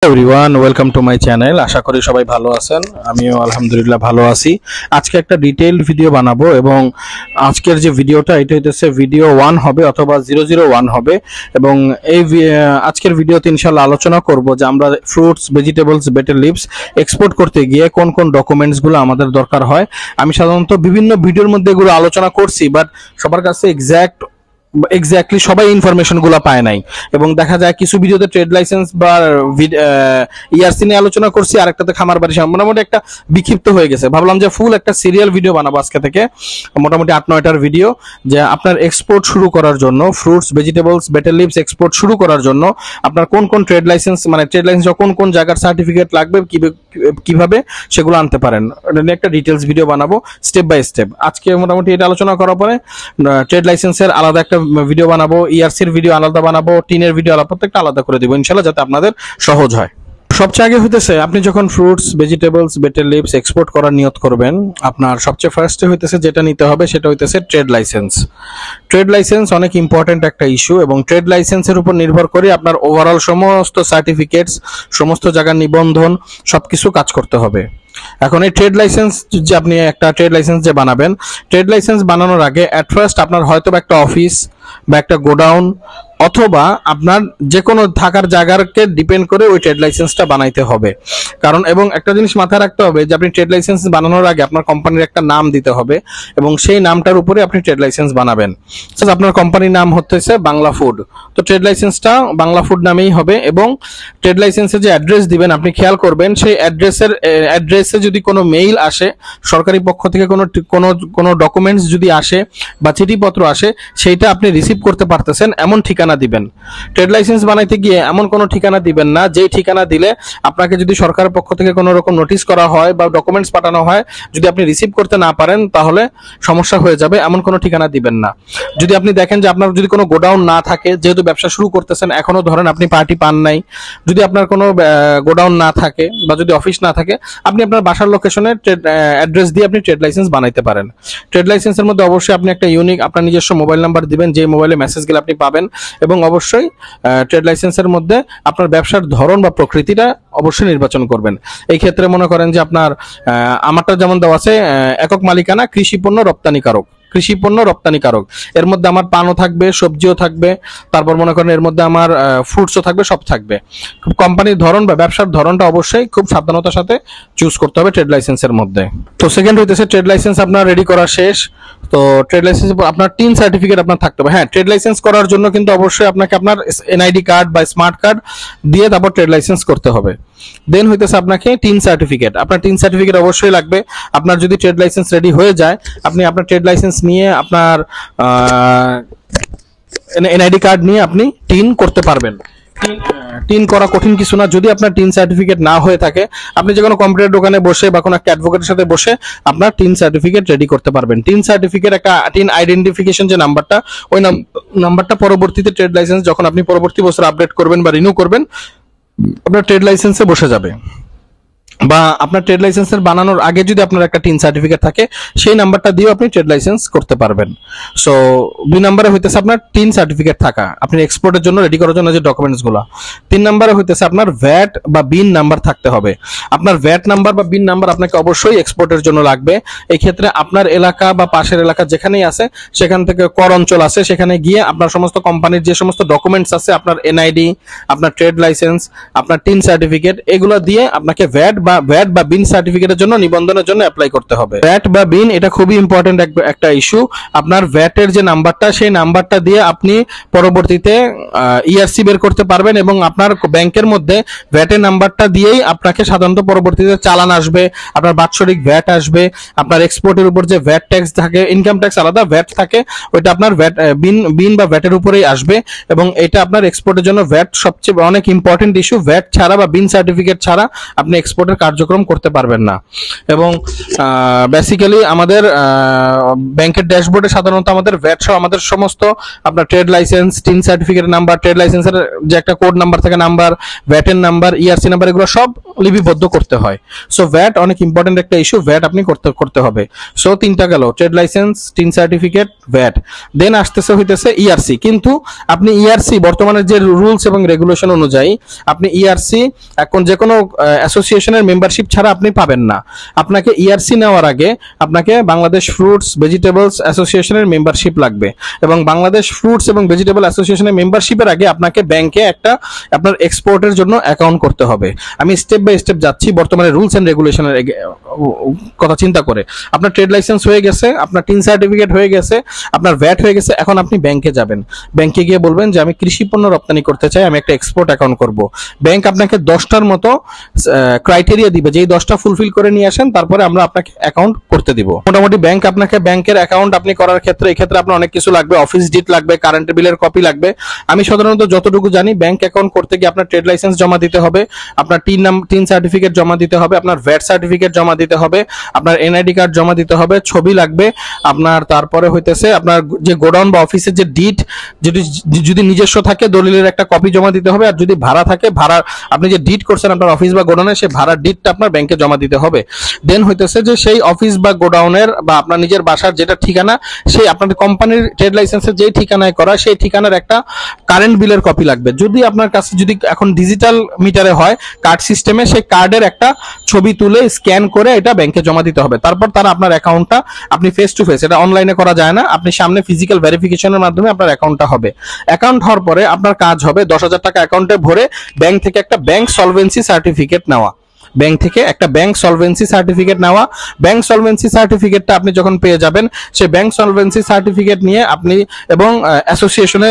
Everyone welcome to my channel. আশা করি সবাই ভালো আছেন, আমিও আলহামদুলিল্লাহ ভালো আছি। আজকে একটা ডিটেইল ভিডিও বানাবো এবং আজকের যে ভিডিওটা এটা হচ্ছে ভিডিও 1 হবে অথবা 001 হবে এবং এই আজকের ভিডিওতে ইনশাআল্লাহ আলোচনা করব যে আমরা fruits, vegetables, betel leaves export করতে গিয়ে কোন কোন ডকুমেন্টসগুলো আমাদের দরকার হয়। আমি সাধারণত বিভিন্ন ভিডিওর মধ্যে এগুলো আলোচনা করছি, বাট সবার কাছে এক্স্যাক্টলি সবাই ইনফরমেশন গুলো পায় নাই এবং দেখা যায় কিছু ভিডিওতে ট্রেড লাইসেন্স বা ইআরসি নিয়ে আলোচনা করছি, আরেকটাতে খামার বাড়ি মোটামুটি একটা বিক্ষিপ্ত হয়ে গেছে। ভাবলাম যে ফুল একটা সিরিয়াল ভিডিও বানাবো আজকে থেকে, মোটামুটি 8-9টার ভিডিও, যে আপনার এক্সপোর্ট শুরু করার জন্য fruits, vegetables, betel leaves export শুরু করার জন্য আপনার কোন কোন ট্রেড লাইসেন্স কোন কোন জায়গার সার্টিফিকেট লাগবে, কিভাবে সেগুলো আনতে পারেন, এটা নিয়ে একটা ডিটেলস ভিডিও বানাবো স্টেপ বাই স্টেপ। আজকে মোটামুটি এটা আলোচনা করার পরে ট্রেড লাইসেন্সের আলাদা একটা ভিডিও বানাবো, ইআরসির ভিডিও আলাদা বানাবো, টিনের ভিডিও আলাদা, প্রত্যেকটা আলাদা করে দিব ইনশাআল্লাহ, যাতে আপনাদের সহজ হয়। সবচেয়ে আগে হইতেছে আপনি যখন fruits, vegetables, betel leaves export করার নিয়ত করবেন, আপনার সবচেয়ে ফার্স্টে হইতেছে যেটা নিতে হবে সেটা হইতেছে ট্রেড লাইসেন্স। ট্রেড লাইসেন্স অনেক ইম্পর্টেন্ট একটা ইস্যু এবং ট্রেড লাইসেন্সের উপর নির্ভর করে আপনার ওভারঅল সমস্ত সার্টিফিকেটস, সমস্ত জায়গার নিবন্ধন সবকিছু কাজ করতে হবে। এখন এই ট্রেড লাইসেন্স যে আপনি একটা ট্রেড লাইসেন্স যে বানাবেন, ট্রেড লাইসেন্স বানানোর আগে অ্যাট ফার্স্ট আপনার হয়তো একটা অফিস বা একটা গোডাউন অথবা আপনার যে কোনো থাকার জায়গাকে ডিপেন্ড করে ওই ট্রেড লাইসেন্সটা বানাইতে হবে। কারণ এবং একটা জিনিস মাথায় রাখতে হবে যে আপনি ট্রেড লাইসেন্স বানানোর আগে আপনার কোম্পানির একটা নাম দিতে হবে এবং সেই নামটার উপরে আপনি ট্রেড লাইসেন্স বানাবেন। আপনার কোম্পানির নাম হচ্ছে বাংলা ফুড, তো ট্রেড লাইসেন্সটা বাংলা ফুড নামেই হবে এবং ট্রেড লাইসেন্সে যে অ্যাড্রেস দিবেন আপনি খেয়াল করবেন সেই অ্যাড্রেসে যদি কোনো মেইল আসে, সরকারি পক্ষ থেকে কোনো ডকুমেন্টস যদি আসে বা চিঠিপত্র আসে, সেইটা আপনি রিসিভ করতে পারতেছেন এমন ঠিকানা দিবেন। ট্রেড লাইসেন্স বানাইতে গিয়ে এমন কোনো ঠিকানা দিবেন না যেই ঠিকানা দিলে আপনাকে যদি সরকারের পক্ষ থেকে কোনো রকম নোটিশ করা হয় বা ডকুমেন্টস পাঠানো হয়, যদি আপনি রিসিভ করতে না পারেন তাহলে সমস্যা হয়ে যাবে, এমন কোনো ঠিকানা দিবেন না। যদি আপনি দেখেন যে আপনার যদি কোনো গোডাউন না থাকে, যেহেতু ব্যবসা শুরু করতেছেন, এখনো ধরেন আপনি পার্টি পান নাই, যদি আপনার কোনো গোডাউন না থাকে বা যদি অফিস না থাকে, আপনি আপনার বাসার লোকেশনে অ্যাড্রেস দিয়ে আপনি ট্রেড লাইসেন্স বানাইতে পারেন। ট্রেড লাইসেন্সের মধ্যে অবশ্যই আপনি একটা ইউনিক আপনার নিজস্ব মোবাইল নাম্বার দিবেন, যে মোবাইলে মেসেজ গেলে আপনি পাবেন, এবং অবশ্যই ট্রেড লাইসেন্সের মধ্যে আপনার ব্যবসার ধরন বা প্রকৃতিটা অবশ্যই নির্বাচন করবেন। এই ক্ষেত্রে মনে করেন যে আপনার আমারটা যেমন দেওয়া আছে একক মালিকানা কৃষি পণ্য রপ্তানিকারক, এর মধ্যে আমার পানও থাকবে, সবজিও থাকবে, তারপর মনে করেন এর মধ্যে আমার ফ্রুটসও থাকবে, সব থাকবে। কোম্পানির ধরন বা ব্যবসার ধরনটা অবশ্যই খুব সাবধানতার সাথে চুজ করতে হবে ট্রেড লাইসেন্সের মধ্যে। তো সেকেন্ড হইতেছে ট্রেড লাইসেন্স আপনার রেডি করা শেষ, তো ট্রেড লাইসেন্স আপনার টিন সার্টিফিকেট আপনার থাকতে হবে। হ্যাঁ, ট্রেড লাইসেন্স করার জন্য কিন্তু অবশ্যই আপনাকে আপনার এনআইডি কার্ড বা স্মার্ট কার্ড দিয়ে তারপর ট্রেড লাইসেন্স করতে হবে। দেন হইতেছে আপনাকে টিন সার্টিফিকেট, আপনার টিন সার্টিফিকেট অবশ্যই লাগবে। আপনার যদি ট্রেড লাইসেন্স রেডি হয়ে যায়, আপনি আপনার ট্রেড লাইসেন্স নিয়ে আপনার এনআইডি কার্ড নিয়ে আপনি টিন করতে পারবেন। টিন করা কঠিন কিছু না। যদি আপনার টিন সার্টিফিকেট না হয়ে থাকে, আপনি যে কোনো কম্পিউটার দোকানে বসে বা কোনো একটা অ্যাডভোকেটের সাথে বসে আপনার টিন সার্টিফিকেট রেডি করতে পারবেন। টিন সার্টিফিকেট একটা টিন আইডেন্টিফিকেশন যে নাম্বারটা, ওই নাম্বারটা পরবর্তীতে ট্রেড লাইসেন্স যখন আপনি পরবর্তী বছর আপডেট করবেন বা রিনিউ করবেন, আপনার ট্রেড লাইসেন্সে বসে যাবে। বা আপনার ট্রেড লাইসেন্সের বানানোর আগে যদি আপনার একটা টিন সার্টিফিকেট থাকে, সেই নাম্বারটা দিয়েও আপনি ট্রেড লাইসেন্স করতে পারবেন। সো 2 নম্বরে হইতেছে আপনার টিন সার্টিফিকেট থাকা, আপনি এক্সপোর্টের জন্য রেডি করার জন্য যে ডকুমেন্টস গুলো। 3 নম্বরে হইতেছে আপনার ভ্যাট বা বিন নাম্বার থাকতে হবে। আপনার ভ্যাট নাম্বার বা বিন নাম্বার আপনাকে অবশ্যই এক্সপোর্টের জন্য লাগবে। এই ক্ষেত্রে আপনার এলাকা বা পাশের এলাকা যেখানেই আছে, সেখান থেকে কর অঞ্চল আছে, সেখানে গিয়ে আপনার সমস্ত কোম্পানির যে সমস্ত ডকুমেন্টস আছে, আপনার এনআইডি, আপনার ট্রেড লাইসেন্স, আপনার টিন সার্টিফিকেট, এগুলো দিয়ে আপনাকে ভ্যাট বা বিন সার্টিফিকেটের জন্য নিবন্ধনের জন্য অ্যাপ্লাই করতে হবে। ভ্যাট বা বিন এটা খুবই ইম্পর্টেন্ট একটা ইস্যু। আপনার ভ্যাটের যে নাম্বারটা, সেই নাম্বারটা দিয়ে আপনি পরবর্তীতে ইআরসি বের করতে পারবেন এবং আপনার ব্যাংকের মধ্যে ভ্যাটের নাম্বারটা দিয়েই আপনাকে সাধারণত পরবর্তীতে চালান আসবে, আপনার বাৎসরিক ভ্যাট আসবে, আপনার এক্সপোর্টের উপর যে ভ্যাট ট্যাক্স থাকে, ইনকাম ট্যাক্স আলাদা, ভ্যাট থাকে, ওইটা আপনার ভ্যাট বিন বা ভ্যাটের উপরেই আসবে এবং এটা আপনার এক্সপোর্টের জন্য ভ্যাট সবচেয়ে অনেক ইম্পর্টেন্ট ইস্যু। ভ্যাট ছাড়া বা বিন সার্টিফিকেট ছাড়া আপনি এক্সপোর্টের কার্যক্রম করতে পারবেন না। এবং বেসিক্যালি আমাদের ব্যাংকের ড্যাশবোর্ডে সাধারণত আমাদের ভ্যাট সহ আমাদের সমস্ত আপনার ট্রেড লাইসেন্স, টিন সার্টিফিকেটের নাম্বার, ট্রেড লাইসেন্সের যে একটা কোড নাম্বার থাকে নাম্বার, ভ্যাটের নাম্বার, ইআরসি নাম্বার, এগুলো সব লিপিবদ্ধ করতে হয়। সো ভ্যাট অনেক ইম্পর্টেন্ট একটা ইস্যু, ভ্যাট আপনি করতে হবে। সো তিনটা গেল, trade licence, TIN certificate, VAT. Then আসতেছে হইতেছে ইআরসি। কিন্তু আপনি ইআরসি বর্তমানে যে রুলস এবং রেগুলেশন অনুযায়ী আপনি ইআরসি এখন যে কোনো অ্যাসোসিয়েশনের মেম্বারশিপ ছাড়া আপনি পাবেন না। আপনাকে ইআরসি নেওয়ার আগে আপনাকে বাংলাদেশ ফ্রুটস ভেজিটেবলস অ্যাসোসিয়েশনের মেম্বারশিপ লাগবে, এবং বাংলাদেশ ফ্রুটস এবং ভেজিটেবল অ্যাসোসিয়েশনের মেম্বারশিপের আগে আপনাকে ব্যাংকে একটা আপনার এক্সপোর্টের জন্য অ্যাকাউন্ট করতে হবে। আমি স্টেপ বাই স্টেপ যাচ্ছি বর্তমানে রুলস এন্ড রেগুলেশনের কথা চিন্তা করে। আপনার ট্রেড লাইসেন্স হয়ে গেছে, আপনার টিন সার্টিফিকেট হয়ে গেছে, আপনার ভ্যাট হয়ে গেছে। এখন আপনি ব্যাংকে যাবেন, ব্যাংকে গিয়ে বলবেন যে আমি কৃষি পণ্য রপ্তানি করতে চাই, আমি একটা এক্সপোর্ট অ্যাকাউন্ট করব। ব্যাংক আপনাকে 10টার মতো ক্রাইটেরিয়া দিবে, যেই 10টা ফুলফিল করে নিয়ে আসেন তারপরে আমরা আপনাকে অ্যাকাউন্ট করতে দিব। মোটামুটি ব্যাংক আপনাকে ব্যাংকের অ্যাকাউন্ট আপনি করার ক্ষেত্রে এক্ষেত্রে আপনার অনেক কিছু লাগবে, অফিস ডিট লাগবে, কারেন্ট বিলের কপি লাগবে। আমি সাধারণত যতটুকু জানি ব্যাংক অ্যাকাউন্ট করতে গিয়ে আপনার ট্রেড লাইসেন্স জমা দিতে হবে, আপনার টিন সার্টিফিকেট জমা দিতে হবে, আপনার ভ্যাট সার্টিফিকেট জমা দিতে হবে, আপনার এনআইডি কার্ড জমা দিতে হবে, ছবি লাগবে আপনার, তারপরে হইতেছে আপনার যে গোডাউন বা অফিসের যে ডিট যদি নিজস্ব থাকে দলিলের একটা কপি জমা দিতে হবে, আর যদি ভাড়া থাকে ভাড়া আপনি যে ডিট করছেন আপনার অফিস বা গোডাউনে সেই ভাড়ার ডিটটা আপনার ব্যাংকে জমা দিতে হবে। দেন হইতেছে যে সেই অফিস বা গোডাউনের বা আপনার নিজের বাসার যেটা ঠিকানা, সেই আপনাদের কোম্পানির ট্রেড লাইসেন্সের যেই ঠিকানায় করা সেই ঠিকানার একটা কারেন্ট বিলের কপি লাগবে। যদি আপনার কাছে যদি এখন ডিজিটাল মিটারে হয় কার্ড সিস্টেমে, সেই কার্ডের একটা ছবি তুলে স্ক্যান করে এটা ব্যাংকে জমা দিতে হবে। তারপর তারা আপনার অ্যাকাউন্টটা আপনি ফেস টু ফেস, এটা অনলাইনে করা যায় না, আপনি সামনে ফিজিক্যাল ভেরিফিকেশনের মাধ্যমে আপনার অ্যাকাউন্টটা হবে। অ্যাকাউন্ট হওয়ার পরে আপনার কাজ হবে 10,000 টাকা অ্যাকাউন্টে ভরে ব্যাংক থেকে একটা ব্যাংক সলভেন্সি সার্টিফিকেট নেওয়া, ব্যাংক থেকে একটা ব্যাংক সলভেন্সি সার্টিফিকেট নেওয়া। ব্যাংক সলভেন্সি সার্টিফিকেটটা আপনি যখন পেয়ে যাবেন, সেই ব্যাংক সলভেন্সি সার্টিফিকেট নিয়ে আপনি এবং অ্যাসোসিয়েশনে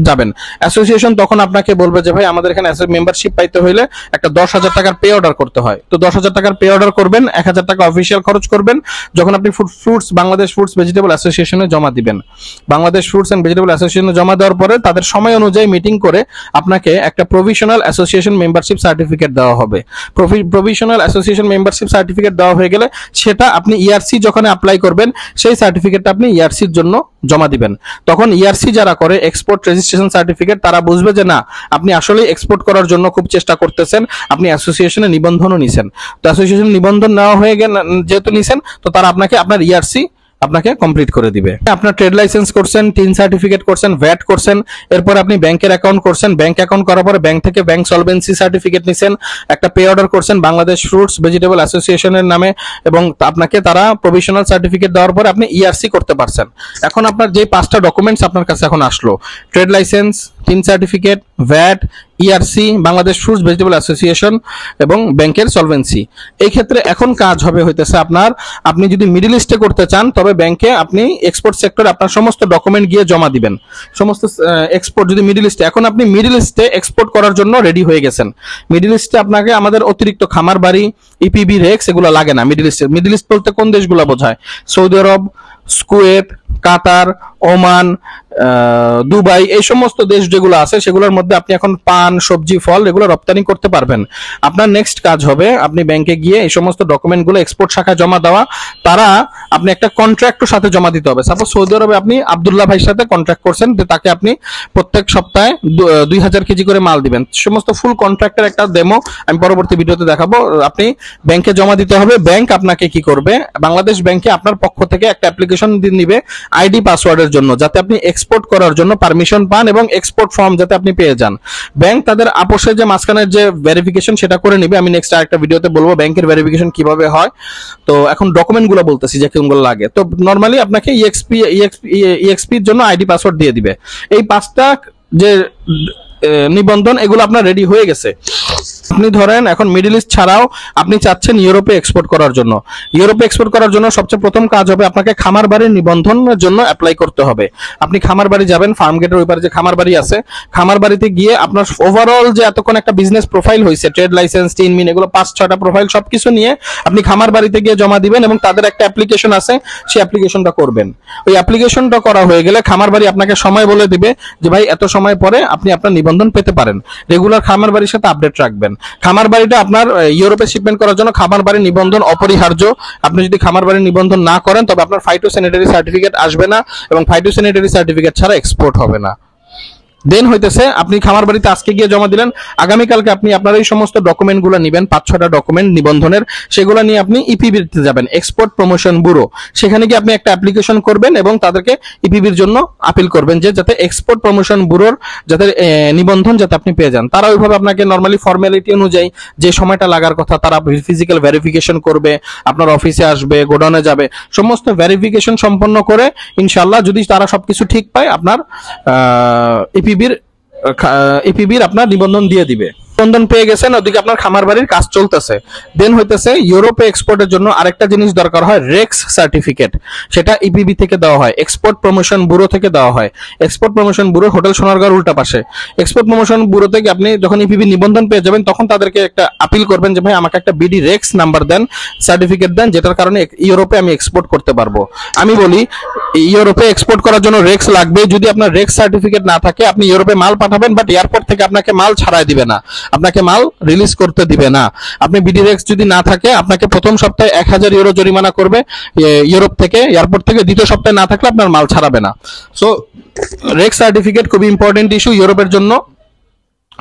যাবেন। অ্যাসোসিয়েশন তখন আপনাকে বলবে যে ভাই আমাদের এখানে মেম্বারশিপ পাইতে হইলে একটা 10,000 টাকার পে অর্ডার করতে হয়। তো 10,000 টাকার পে অর্ডার করবেন, 1,000 টাকা অফিসিয়াল খরচ করবেন। যখন আপনি বাংলাদেশ ফ্রুটস ভেজিটেবল অ্যাসোসিয়েশনে জমা দিবেন, বাংলাদেশ ফ্রুটস এন্ড ভেজিটেবল অ্যাসোসিয়েশনে জমা দেওয়ার পরে তাদের সময় অনুযায়ী মিটিং করে আপনাকে একটা প্রভিশনাল অ্যাসোসিয়েশন মেম্বারশিপ সার্টিফিকেট দেওয়া হবে। প্রভিশনাল অ্যাসোসিয়েশন মেম্বারশিপ সার্টিফিকেট দেওয়া হয়ে গেলে সেটা আপনি ইআরসি যখন অ্যাপ্লাই করবেন সেই সার্টিফিকেটটা আপনি ইআরসির জন্য জমা দিবেন। তখন ইআরসি যারা করে এক্সপোর্ট রেজিস্ট্রেশন সার্টিফিকেট, তারা বুঝবে যে না আপনি আসলে এক্সপোর্ট করার জন্য খুব চেষ্টা করতেছেন, আপনি অ্যাসোসিয়েশনে নিবন্ধনও নিছেন। তো অ্যাসোসিয়েশন নিবন্ধন নেওয়া হয়ে গেলে যেহেতু নিছেন, তো তারা আপনাকে আপনার ইআরসি আপনাকে কমপ্লিট করে দিবে। আপনার ট্রেড লাইসেন্স করছেন, টিন সার্টিফিকেট করছেন, ভ্যাট করছেন, এরপর আপনি ব্যাংকের অ্যাকাউন্ট করছেন, ব্যাংক অ্যাকাউন্ট করার পরে ব্যাংক থেকে ব্যাংক সলভেন্সি সার্টিফিকেট নিছেন, একটা পে অর্ডার করছেন বাংলাদেশ ফ্রুটস ভেজিটেবল অ্যাসোসিয়েশনের নামে, এবং আপনাকে তারা প্রভিশনাল সার্টিফিকেট দেওয়ার পরে আপনি ইআরসি করতে পারছেন। এখন আপনার যে 5টা ডকুমেন্টস আপনার কাছে এখন আসলো, trade licence, TIN certificate, VAT, ERC, Bangladesh fruits vegetable association এবং ব্যাংকের সলভেন্সি। এই ক্ষেত্রে এখন কাজ হবে হইতেছে আপনার, আপনি যদি মিডল ইস্টে করতে চান তবে ব্যাংকে আপনি এক্সপোর্ট সেক্টরে আপনার সমস্ত ডকুমেন্ট গিয়ে জমা দিবেন। সমস্ত এক্সপোর্ট যদি মিডল ইস্টে, এখন আপনি মিডল ইস্টে এক্সপোর্ট করার জন্য রেডি হয়ে গেছেন। মিডল ইস্টে আপনাকে আমাদের অতিরিক্ত খামার বাড়ি, ইপিবি রেক্স এগুলো লাগে না মিডল ইস্টে। মিডল ইস্ট বলতে কোন দেশগুলো বোঝায়? সৌদি আরব, কুয়েত, কাতার, ওমান, দুবাই, এই সমস্ত দেশ যেগুলো আছে সেগুলোর মধ্যে আপনি এখন পান, সবজি, ফল এগুলো রপ্তানি করতে পারবেন। আপনার নেক্সট কাজ হবে আপনি ব্যাংকে গিয়ে এই সমস্ত ডকুমেন্টগুলো এক্সপোর্ট শাখায় জমা দেওয়া। তারা আপনি একটা কন্ট্রাক্টের সাথে জমা দিতে হবে। সাপোজ সৌদি আরবে আপনি আব্দুল্লাহ ভাইয়ের সাথে কন্ট্রাক্ট করছেন যে তাকে আপনি প্রত্যেক সপ্তাহে 2,000 কেজি করে মাল দিবেন। সমস্ত ফুল কন্ট্রাক্টের একটা ডেমো আমি পরবর্তী ভিডিওতে দেখাবো। আপনি ব্যাংকে জমা দিতে হবে। ব্যাংক আপনাকে কি করবে, বাংলাদেশ ব্যাংকে আপনার পক্ষ থেকে একটা অ্যাপ্লিকেশন নিবে আইডি পাসওয়ার্ডের জন্য, যাতে আপনি এক্সপোর্ট করার জন্য পারমিশন পান এবং এক্সপোর্ট ফর্ম যাতে আপনি পেয়ে যান। ব্যাংক তাদের আপোষের যে মাঝখানের যে ভেরিফিকেশন সেটা করে নিবে। আমি নেক্সট আরেকটা ভিডিওতে বলবো ব্যাংকের ভেরিফিকেশন কিভাবে হয়। তো এখন ডকুমেন্ট গুলো বলতেছি যে কোনগুলো লাগে। তো নর্মালি আপনাকে ইএক্সপির জন্য আইডি পাসওয়ার্ড দিয়ে দিবে। এই 5টা যে নিবন্ধন এগুলো আপনার রেডি হয়ে গেছে। আপনি ধরেন এখন মিডল ইস্ট ছাড়াও আপনি চাচ্ছেন ইউরোপে এক্সপোর্ট করার জন্য। ইউরোপে এক্সপোর্ট করার জন্য সবচেয়ে প্রথম কাজ হবে আপনাকে খামার বাড়ির নিবন্ধনের জন্য অ্যাপ্লাই করতে হবে। আপনি খামার বাড়ি যাবেন, ফার্ম গেটের ওই পারে যে খামার বাড়ি আছে, খামার বাড়িতে গিয়ে আপনার ওভারঅল যে এতক্ষণ একটা বিজনেস প্রোফাইল হয়েছে, ট্রেড লাইসেন্স, টিন মিন, এগুলো 5-6টা প্রোফাইল সবকিছু নিয়ে আপনি খামার বাড়িতে গিয়ে জমা দিবেন এবং তাদের একটা অ্যাপ্লিকেশন আছে, সেই অ্যাপ্লিকেশনটা করবেন। ওই অ্যাপ্লিকেশনটা করা হয়ে গেলে খামার বাড়ি আপনাকে সময় বলে দিবে যে ভাই এত সময় পরে আপনি আপনার নিবন্ধন পেতে পারেন। রেগুলার খামার বাড়ির সাথে আপডেট রাখবেন। খামার বাড়িটা আপনার ইউরোপে শিপমেন্ট করার জন্য খামার বাড়ির নিবন্ধন অপরিহার্য। আপনি যদি খামার বাড়ির নিবন্ধন না করেন তবে আপনার ফাইটোস্যানিটারি সার্টিফিকেট আসবে না এবং ফাইটোস্যানিটারি সার্টিফিকেট ছাড়া এক্সপোর্ট হবে না। দেন হইতেছে আপনি খামার বাড়িতে আজকে গিয়ে জমা দিলেন, আগামীকালকে আপনি আপনার এই সমস্ত ডকুমেন্টগুলো নেবেন, 5-6টা ডকুমেন্ট নিবন্ধনের, সেগুলো নিয়ে আপনি ইপিবিতে যাবেন, এক্সপোর্ট প্রমোশন ব্যুরো। সেখানে গিয়ে আপনি একটা অ্যাপ্লিকেশন করবেন এবং তাদেরকে ইপিবির জন্য আপিল করবেন যে যাতে এক্সপোর্ট প্রমোশন ব্যুরোর যাতে নিবন্ধন যাতে আপনি পেয়ে যান। তারা ওইভাবে আপনাকে নর্মালি ফর্মালিটি অনুযায়ী যে সময়টা লাগার কথা তারা ফিজিক্যাল ভেরিফিকেশন করবে, আপনার অফিসে আসবে, গোডাউনে যাবে, সমস্ত ভেরিফিকেশন সম্পন্ন করে ইনশাআল্লাহ যদি তারা সবকিছু ঠিক পায় আপনার ইপিবির আপনার নিবন্ধন দিয়ে দিবে। নিবন্ধন পেয়ে গেছেন, ওদিকে আপনার খামার বাড়ির কাজ চলতেছে। দেন হইতেছে ইউরোপে এক্সপোর্টের জন্য আরেকটা জিনিস দরকার হয়, রেক্স সার্টিফিকেট। সেটা ইপিবি থেকে দেওয়া হয়, এক্সপোর্ট প্রমোশন ব্যুরো থেকে দেওয়া হয়। এক্সপোর্ট প্রমোশন ব্যুরো হোটেল সোনারগাঁওর উল্টা পাশে। এক্সপোর্ট প্রমোশন ব্যুরো থেকে আপনি যখন ইপিবি নিবন্ধন পেয়ে যাবেন তখন তাদেরকে একটা আপিল করবেন যে ভাই আমাকে একটা বিডি রেক্স নাম্বার দেন, সার্টিফিকেট দেন, যেটার কারণে ইউরোপে আমি এক্সপোর্ট করতে পারবো। আমি বলি ইউরোপে এক্সপোর্ট করার জন্য রেক্স লাগবে। যদি আপনার রেক্স সার্টিফিকেট না থাকে আপনি ইউরোপে মাল পাঠাবেন, বাট এয়ারপোর্ট থেকে আপনাকে মাল ছাড়াই দিবে না, আপনাকে মাল রিলিজ করতে দিবে না। আপনি বিডি রেক্স যদি না থাকে আপনাকে প্রথম সপ্তাহে 1000 ইউরো জরিমানা করবে ইউরোপ থেকে, এয়ারপোর্ট থেকে। দ্বিতীয় সপ্তাহে না থাকলে আপনার মাল ছাড়াবে না। সো রেক্স সার্টিফিকেট খুবই ইম্পর্টেন্ট ইস্যু ইউরোপের জন্য।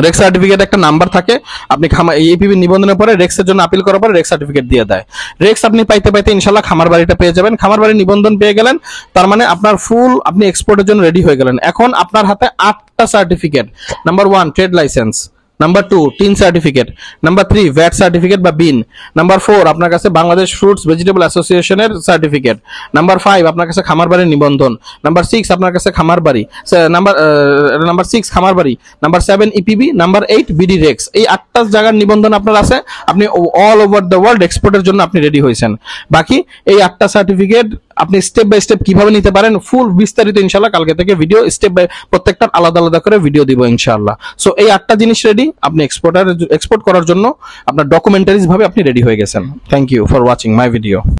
রেক্স সার্টিফিকেট একটা নাম্বার থাকে, আপনি এপিবি নিবন্ধনের পরে রেক্সের জন্য আপিল করার পরে রেক্স সার্টিফিকেট দিয়ে দেয়। রেক্স আপনি পাইতে পাইতে ইনশাল্লাহ খামার বাড়িটা পেয়ে যাবেন। খামার বাড়ির নিবন্ধন পেয়ে গেলেন, তার মানে আপনার ফুল আপনি এক্সপোর্টের জন্য রেডি হয়ে গেলেন। এখন আপনার হাতে 8টা certificate. Number 1 trade licence, number 2 TIN certificate, number 3 VAT certificate বা বিন, নাম্বার 4 আপনার কাছে বাংলাদেশ ফ্রুটস ভেজিটেবল অ্যাসোসিয়েশনের সার্টিফিকেট, নাম্বার 5 আপনার কাছে খামার বাড়ির নিবন্ধন, নাম্বার 6 আপনার কাছে খামার বাড়ি, নাম্বার 6 খামার বাড়ি, number 7 EPB, number 8 BD Rex. এই 8টা জায়গার নিবন্ধন আপনার আছে, আপনি অল ওভার দ্য ওয়ার্ল্ড এক্সপোর্টের জন্য আপনি রেডি হয়েছেন। বাকি এই 8টা সার্টিফিকেট আপনি স্টেপ বাই স্টেপ কিভাবে নিতে পারেন ফুল বিস্তারিত ইনশাআল্লাহ কালকে থেকে ভিডিও স্টেপ বাই প্রত্যেকটা আলাদা আলাদা করে ভিডিও দিব ইনশাআল্লাহ। সো এই 8টা জিনিস রেডি, আপনি এক্সপোর্ট করার জন্য আপনার ডকুমেন্টারিজ ভাবে আপনি রেডি হয়ে গেছেন। Thank you for watching my video.